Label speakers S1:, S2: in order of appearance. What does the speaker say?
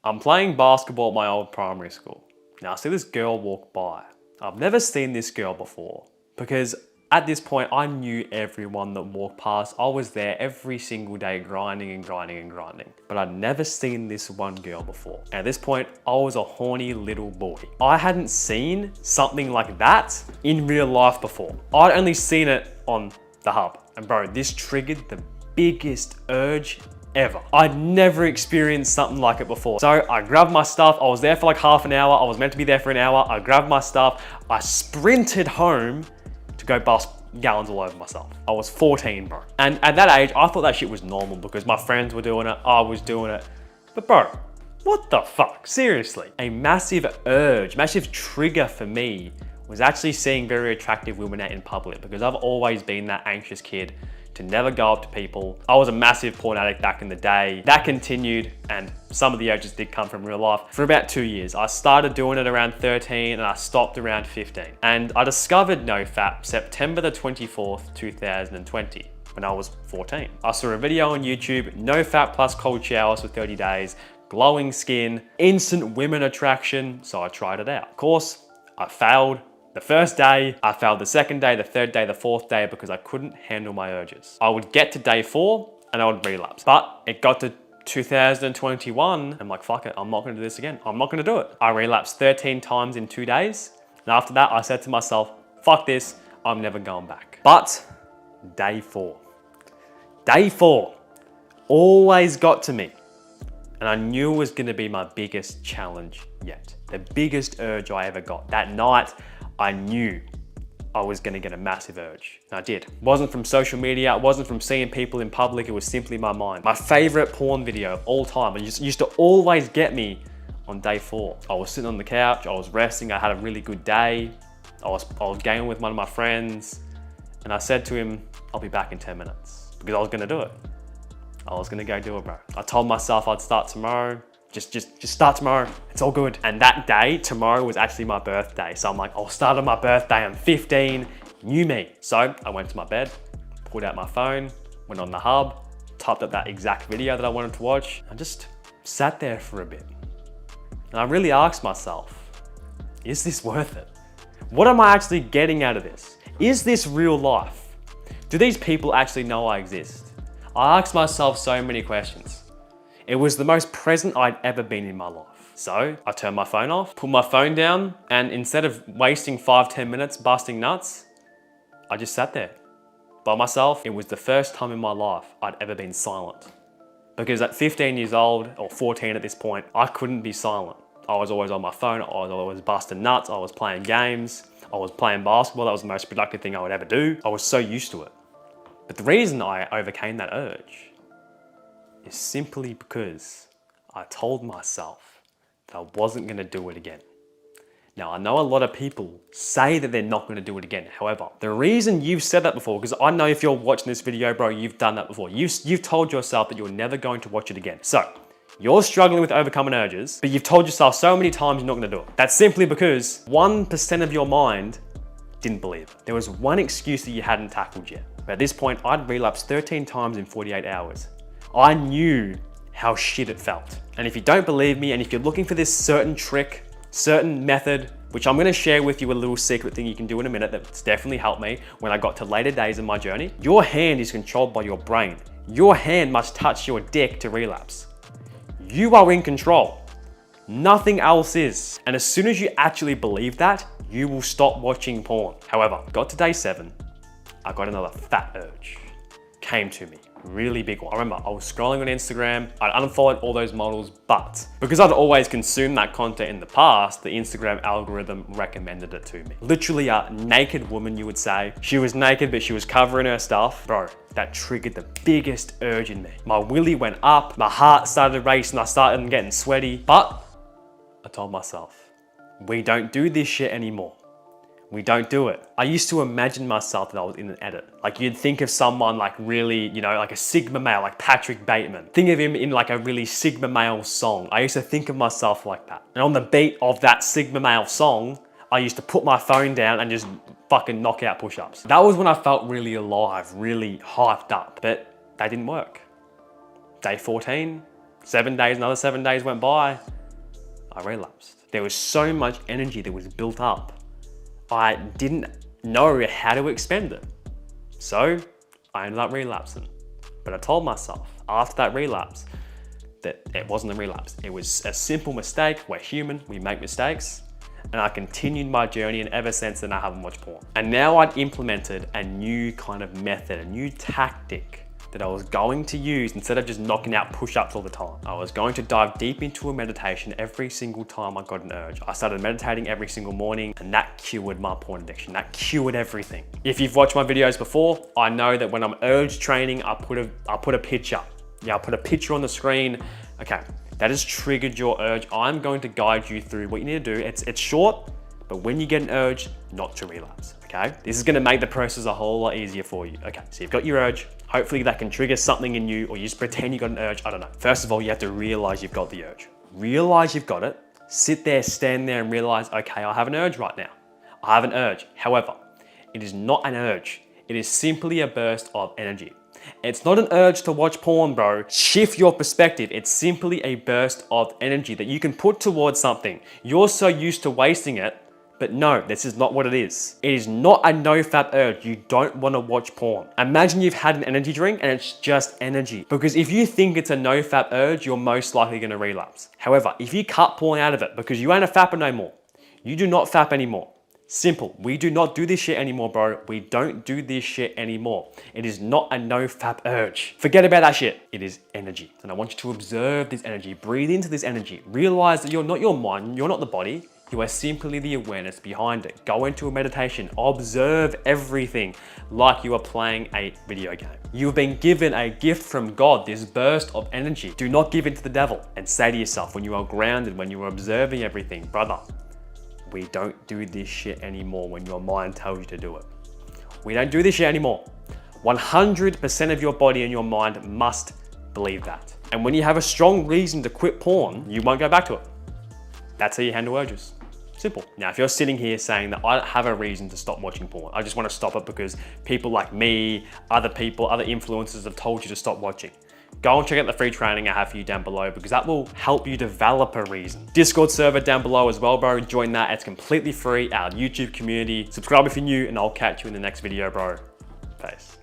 S1: I'm playing basketball at my old primary school. Now I see this girl walk by. I've never seen this girl before because at this point I knew everyone that walked past. I was there every single day grinding and grinding and grinding. But I'd never seen this one girl before. And at this point, I was a horny little boy. I hadn't seen something like that in real life before. I'd only seen it on the hub. And bro, this triggered the biggest urge ever. I'd never experienced something like it before. So I grabbed my stuff. I was there for like half an hour. I was meant to be there for an hour. I grabbed my stuff. I sprinted home to go bust gallons all over myself. I was 14, bro. And at that age, I thought that shit was normal because my friends were doing it. I was doing it. But bro, what the fuck? Seriously. A massive urge, massive trigger for me was actually seeing very attractive women out in public because I've always been that anxious kid to never go up to people. I was a massive porn addict back in the day. That continued, and some of the urges did come from real life for about 2 years. I started doing it around 13 and I stopped around 15. And I discovered NoFap September the 24th, 2020, when I was 14. I saw a video on YouTube, NoFap plus cold showers for 30 days, glowing skin, instant women attraction, so I tried it out. Of course, I failed. The first day, I failed the second day, the third day, the fourth day because I couldn't handle my urges. I would get to day 4 and I would relapse. But it got to 2021, I'm like, fuck it, I'm not gonna do this again. I'm not gonna do it. I relapsed 13 times in 2 days. And after that, I said to myself, fuck this, I'm never going back. But day 4 always got to me. And I knew it was gonna be my biggest challenge yet. The biggest urge I ever got. That night, I knew I was gonna get a massive urge. And I did. It wasn't from social media, it wasn't from seeing people in public, it was simply my mind. My favorite porn video of all time, it used to always get me on day 4. I was sitting on the couch, I was resting, I had a really good day. I was gaming with one of my friends, and I said to him, I'll be back in 10 minutes, because I was gonna do it. I was gonna go do it, bro. I told myself I'd start tomorrow. Just start tomorrow, it's all good. And that day, tomorrow was actually my birthday. So I'm like, I'll start on my birthday, I'm 15, new me. So I went to my bed, pulled out my phone, went on the hub, typed up that exact video that I wanted to watch. I just sat there for a bit. And I really asked myself, is this worth it? What am I actually getting out of this? Is this real life? Do these people actually know I exist? I asked myself so many questions. It was the most present I'd ever been in my life. So I turned my phone off, put my phone down, and instead of wasting 5-10 minutes busting nuts, I just sat there by myself. It was the first time in my life I'd ever been silent. Because at 15 years old, or 14 at this point, I couldn't be silent. I was always on my phone, I was always busting nuts, I was playing games, I was playing basketball. That was the most productive thing I would ever do. I was so used to it. But the reason I overcame that urge is simply because I told myself that I wasn't gonna do it again. Now, I know a lot of people say that they're not gonna do it again. However, the reason you've said that before, because I know if you're watching this video, bro, you've done that before. You've told yourself that you're never going to watch it again. So, you're struggling with overcoming urges, but you've told yourself so many times you're not gonna do it. That's simply because 1% of your mind didn't believe it. There was one excuse that you hadn't tackled yet. But at this point, I'd relapsed 13 times in 48 hours. I knew how shit it felt. And if you don't believe me, and if you're looking for this certain trick, certain method, which I'm gonna share with you a little secret thing you can do in a minute that's definitely helped me when I got to later days in my journey. Your hand is controlled by your brain. Your hand must touch your dick to relapse. You are in control. Nothing else is. And as soon as you actually believe that, you will stop watching porn. However, got to day 7, I got another fat urge. Came to me. Really big one. I remember I was scrolling on Instagram, I'd unfollowed all those models, but because I'd always consumed that content in the past, the Instagram algorithm recommended it to me. Literally a naked woman, you would say. She was naked, but she was covering her stuff. Bro, that triggered the biggest urge in me. My willy went up, my heart started racing, I started getting sweaty, but I told myself, we don't do this shit anymore. We don't do it. I used to imagine myself that I was in an edit. Like you'd think of someone like really, you know, like a Sigma male, like Patrick Bateman. Think of him in like a really Sigma male song. I used to think of myself like that. And on the beat of that Sigma male song, I used to put my phone down and just fucking knock out push-ups. That was when I felt really alive, really hyped up, but that didn't work. Day 14, 7 days, another 7 days went by. I relapsed. There was so much energy that was built up. I didn't know how to expend it. So I ended up relapsing. But I told myself after that relapse that it wasn't a relapse. It was a simple mistake. We're human, we make mistakes. And I continued my journey, and ever since then I haven't watched porn. And now I'd implemented a new kind of method, a new tactic that I was going to use instead of just knocking out push-ups all the time. I was going to dive deep into a meditation every single time I got an urge. I started meditating every single morning, and that cured my porn addiction. That cured everything. If you've watched my videos before, I know that when I'm urge training, I put a picture. Yeah, I put a picture on the screen. Okay, that has triggered your urge. I'm going to guide you through what you need to do. It's short, but when you get an urge, not to relapse, okay? This is gonna make the process a whole lot easier for you. Okay, so you've got your urge. Hopefully that can trigger something in you, or you just pretend you got an urge, I don't know. First of all, you have to realize you've got the urge. Realize you've got it. Sit there, stand there and realize, okay, I have an urge right now. I have an urge. However, it is not an urge. It is simply a burst of energy. It's not an urge to watch porn, bro. Shift your perspective. It's simply a burst of energy that you can put towards something. You're so used to wasting it, but no, this is not what it is. It is not a NoFap urge. You don't want to watch porn. Imagine you've had an energy drink and it's just energy. Because if you think it's a NoFap urge, you're most likely going to relapse. However, if you cut porn out of it because you ain't a fapper no more, you do not fap anymore. Simple. We do not do this shit anymore, bro. We don't do this shit anymore. It is not a NoFap urge. Forget about that shit. It is energy. And I want you to observe this energy. Breathe into this energy. Realize that you're not your mind. You're not the body. You are simply the awareness behind it. Go into a meditation. Observe everything like you are playing a video game. You've been given a gift from God, this burst of energy. Do not give in to the devil, and say to yourself when you are grounded, when you are observing everything, brother, we don't do this shit anymore when your mind tells you to do it. We don't do this shit anymore. 100% of your body and your mind must believe that. And when you have a strong reason to quit porn, you won't go back to it. That's how you handle urges. Simple. Now, if you're sitting here saying that I don't have a reason to stop watching porn, I just want to stop it because people like me, other people, other influencers have told you to stop watching, go and check out the free training I have for you down below, because that will help you develop a reason. Discord server down below as well, bro. Join that. It's completely free. Our YouTube community. Subscribe if you're new, and I'll catch you in the next video, bro. Peace.